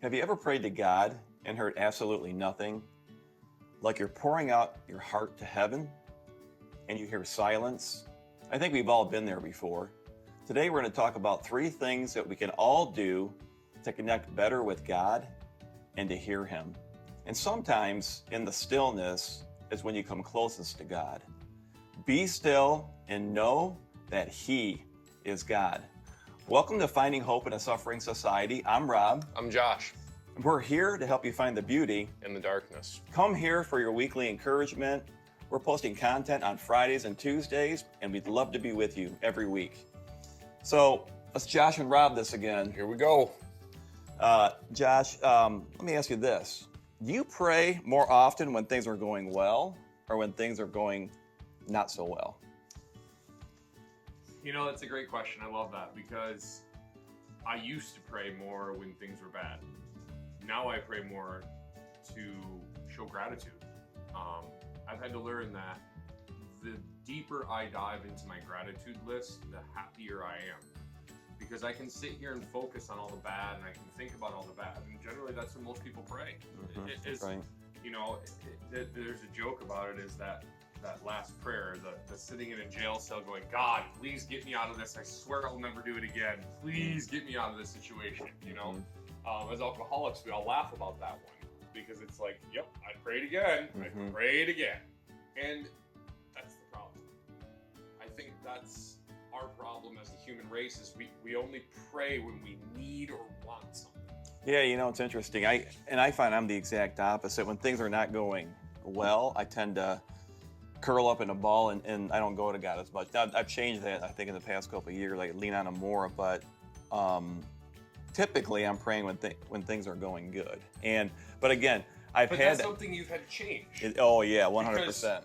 Have you ever prayed to God and heard absolutely nothing? Like you're pouring out your heart to heaven and you hear silence? I think we've all been there before. Today we're going to talk about 3 things that we can all do to connect better with God and to hear Him. And sometimes in the stillness is when you come closest to God. Be still and know that He is God. Welcome to Finding Hope in a Suffering Society. I'm Rob. I'm Josh. We're here to help you find the beauty In the darkness. Come here for your weekly encouragement. We're posting content on Fridays and Tuesdays, and we'd love to be with you every week. So let's Josh and Rob this again. Here we go. Josh, let me ask you this. Do you pray more often when things are going well or when things are going not so well? You know, that's a great question. I love that because I used to pray more when things were bad. Now I pray more to show gratitude. I've had to learn that the deeper I dive into my gratitude list, the happier I am. Because I can sit here and focus on all the bad and I can think about all the bad. And generally that's when most people pray. It's, right. You know, there's a joke about it is that last prayer, the sitting in a jail cell going, God, please get me out of this. I swear I'll never do it again. Please get me out of this situation. You know, as alcoholics, we all laugh about that one because it's like, yep, I prayed again. I prayed again. And that's the problem. I think that's our problem as a human race is we only pray when we need or want something. Yeah, you know, it's interesting. I find I'm the exact opposite. When things are not going well, I tend to curl up in a ball and I don't go to God as much. Now, I've changed that, I think, in the past couple of years. I lean on Him more, but typically I'm praying when things are going good. But again, But that's something you've had to change. Oh, yeah, 100%. Because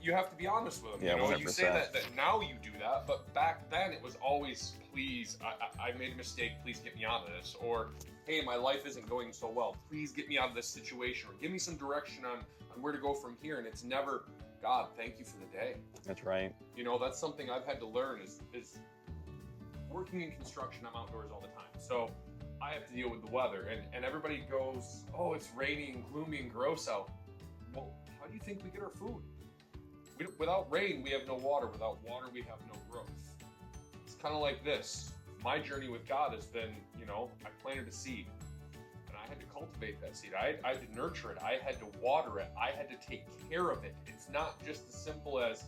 you have to be honest with them. Yeah, you know, 100%. you say that now you do that, but back then it was always, please, I made a mistake, please get me out of this. Or, hey, my life isn't going so well, please get me out of this situation. Or give me some direction on where to go from here. And it's never, God, thank you for the day. That's right. You know, that's something I've had to learn is working in construction, I'm outdoors all the time. So I have to deal with the weather. And everybody goes, oh, it's rainy and gloomy and gross out. Well, how do you think we get our food? Without rain, we have no water. Without water, we have no growth. It's kind of like this. My journey with God has been, you know, I planted a seed. And I had to cultivate that seed. I had to nurture it. I had to water it. I had to take care of it. It's not just as simple as,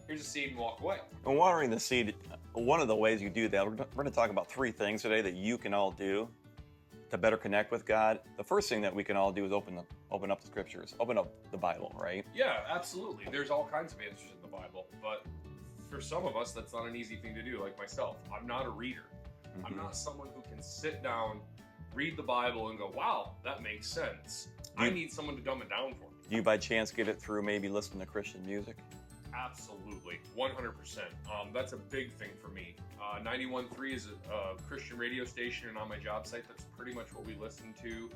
here's a seed and walk away. And watering the seed, one of the ways you do that, we're going to talk about 3 things today that you can all do to better connect with God. The first thing that we can all do is open up the scriptures, open up the Bible, right? Yeah, absolutely. There's all kinds of answers in the Bible, but for some of us, that's not an easy thing to do, like myself. I'm not a reader. I'm not someone who can sit down, read the Bible, and go, wow, that makes sense. I need someone to dumb it down for me. Do you by chance get it through maybe listening to Christian music? Absolutely, 100%. That's a big thing for me. 91.3 is a Christian radio station, and on my job site, that's pretty much what we listen to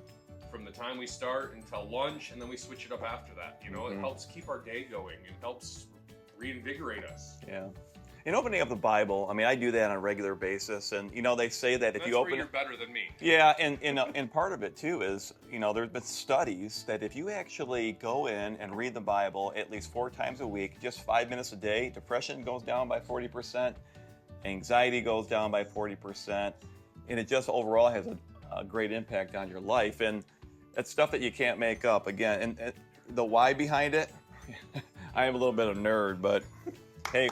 from the time we start until lunch, and then we switch it up after that. You know, it helps keep our day going. It helps reinvigorate us. Yeah. In opening up the Bible, I mean, I do that on a regular basis, and you know, they say that if you open, you're better than me. Yeah, and part of it too is, you know, there's been studies that if you actually go in and read the Bible at least 4 times a week, just 5 minutes a day, depression goes down by 40%, anxiety goes down by 40%, and it just overall has a great impact on your life. And it's stuff that you can't make up. Again, and the why behind it, I am a little bit of a nerd, but hey,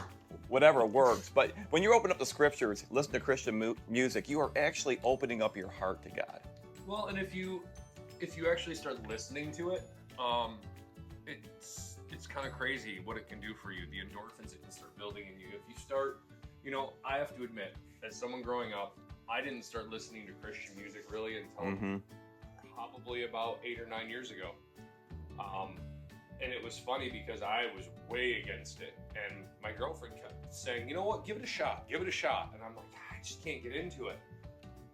whatever works. But when you open up the scriptures, listen to Christian music, you are actually opening up your heart to God. Well, and if you actually start listening to it, it's kind of crazy what it can do for you. The endorphins it can start building in you. If you start, you know, I have to admit, as someone growing up, I didn't start listening to Christian music really until probably about 8 or 9 years ago. And it was funny because I was way against it. And my girlfriend kept saying, you know what, give it a shot. And I'm like, I just can't get into it.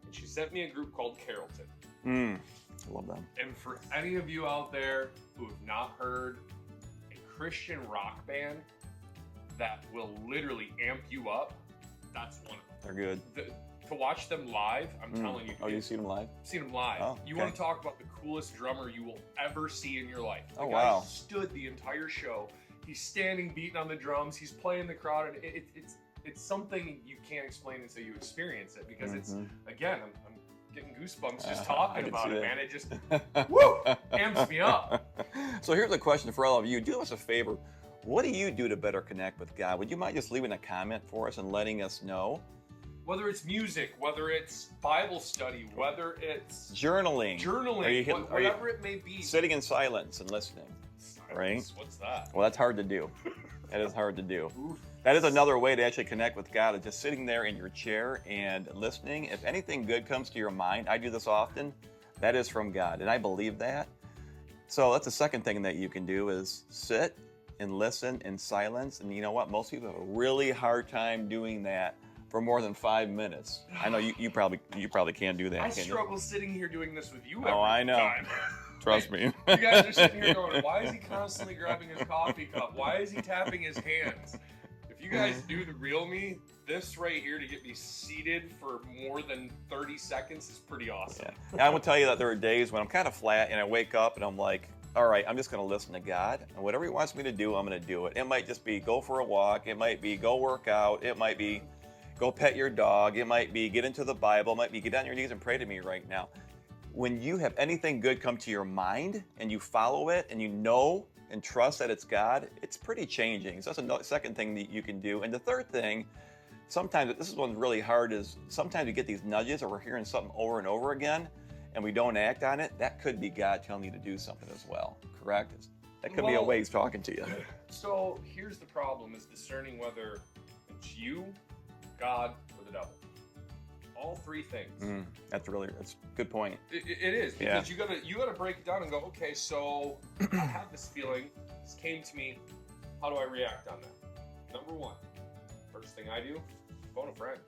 And she sent me a group called Carrollton. I love them. And for any of you out there who have not heard a Christian rock band that will literally amp you up, that's one of them. They're good. to watch them live, I'm telling you. Oh, you see them live? Seen them live. Oh, You okay. want to talk about the coolest drummer you will ever see in your life. The Oh, guy wow. stood the entire show. He's standing, beating on the drums. He's playing the crowd. And it's something you can't explain until you experience it, because it's, again, I'm getting goosebumps just talking about it, man. It just, woo, amps me up. So here's a question for all of you. Do us a favor. What do you do to better connect with God? Would you mind just leaving a comment for us and letting us know? Whether it's music, whether it's Bible study, whether it's Journaling. whatever it may be. Sitting in silence and listening. Right? What's that? Well, that's hard to do. That is hard to do. Oof. That is another way to actually connect with God, is just sitting there in your chair and listening. If anything good comes to your mind, I do this often, that is from God, and I believe that. So that's the second thing that you can do, is sit and listen in silence. And you know what? Most people have a really hard time doing that for more than 5 minutes. I know you probably can't do that. I can struggle sitting here doing this with you. Oh, I know. Time. Trust me. You guys are sitting here going, why is he constantly grabbing his coffee cup? Why is he tapping his hands? If you guys do the real me, this right here to get me seated for more than 30 seconds is pretty awesome. Yeah. I will tell you that there are days when I'm kind of flat and I wake up and I'm like, all right, I'm just going to listen to God, and whatever he wants me to do, I'm going to do it. It might just be go for a walk. It might be go work out. It might be go pet your dog. It might be get into the Bible. It might be get on your knees and pray to me right now. When you have anything good come to your mind and you follow it and you know and trust that it's God, it's pretty changing. So that's a second thing that you can do. And the third thing, sometimes, this is one's really hard, is sometimes we get these nudges or we're hearing something over and over again and we don't act on it. That could be God telling you to do something as well, correct? That could be a way he's talking to you. So here's the problem, is discerning whether it's you, God, or the devil. All three things. That's a good point. It is, because you gotta break it down and go, okay, so I have this feeling, this came to me, how do I react on that? Number one, first thing I do, phone a friend.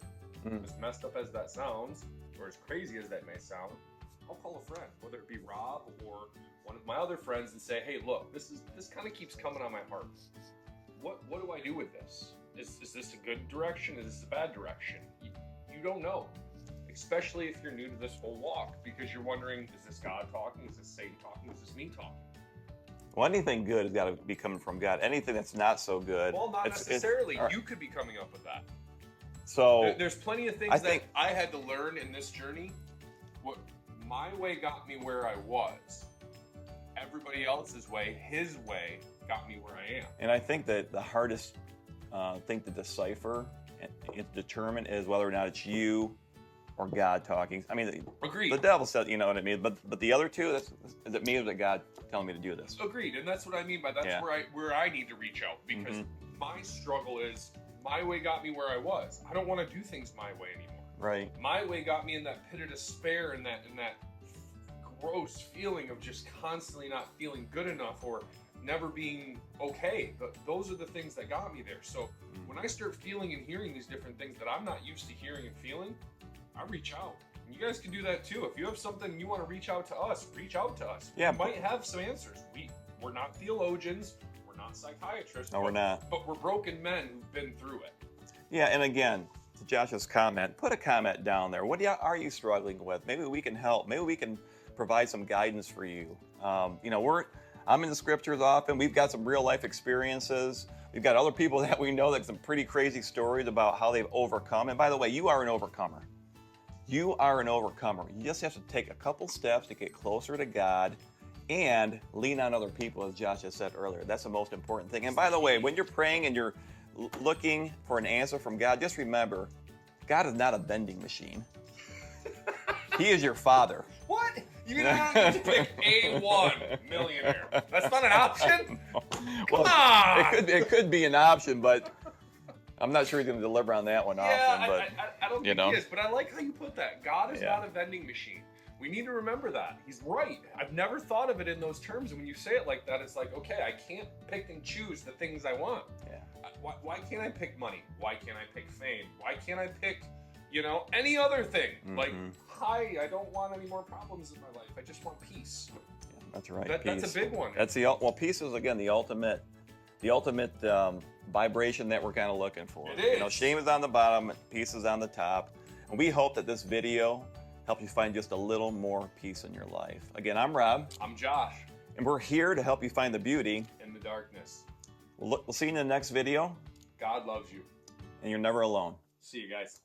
As messed up as that sounds, or as crazy as that may sound, I'll call a friend, whether it be Rob or one of my other friends, and say, hey, look, this kind of keeps coming on my heart. What do I do with this? Is this a good direction? Is this a bad direction? You don't know, especially if you're new to this whole walk, because you're wondering, is this God talking? Is this Satan talking? Is this me talking? Well, anything good has got to be coming from God. Anything that's not so good. Well, not necessarily. You could be coming up with that. So there's plenty of things that I had to learn in this journey. What my way got me where I was. Everybody else's way, his way, got me where I am. And I think that the hardest thing to decipher and determine is whether or not it's you or God talking. I mean, agreed. The devil said, you know what I mean. But the other two, is it me or is it God telling me to do this? Agreed, and that's what I mean by that's where I need to reach out, because my struggle is my way got me where I was. I don't want to do things my way anymore. Right. My way got me in that pit of despair and that gross feeling of just constantly not feeling good enough or never being okay. But those are the things that got me there. So when I start feeling and hearing these different things that I'm not used to hearing and feeling, I reach out. And you guys can do that too. If you have something you want to reach out to us, reach out to us. Yeah. We might have some answers. We're not theologians. We're not psychiatrists. No, we're not. But we're broken men who've been through it. Yeah, and again, to Josh's comment, put a comment down there. What are you struggling with? Maybe we can help. Maybe we can provide some guidance for you. I'm in the scriptures often. We've got some real life experiences. We've got other people that we know that some pretty crazy stories about how they've overcome. And by the way, you are an overcomer. You are an overcomer. You just have to take a couple steps to get closer to God and lean on other people, as Josh has said earlier. That's the most important thing. And by the way, when you're praying and you're looking for an answer from God, just remember, God is not a vending machine. He is your father. What? You don't have to pick A1 millionaire. That's not an option? Come on! It could be an option, but I'm not sure he's going to deliver on that one often. But I don't think he is, but I like how you put that. God is not a vending machine. We need to remember that. He's right. I've never thought of it in those terms. And when you say it like that, it's like, okay, I can't pick and choose the things I want. Yeah. Why can't I pick money? Why can't I pick fame? Why can't I pick, any other thing? Like, I don't want any more problems in my life. I just want peace. Yeah, that's right. That's a big one. Peace is, again, the ultimate vibration that we're kind of looking for. It is. Shame is on the bottom, peace is on the top. And we hope that this video helped you find just a little more peace in your life. Again, I'm Rob. I'm Josh. And we're here to help you find the beauty in the darkness. We'll see you in the next video. God loves you. And you're never alone. See you guys.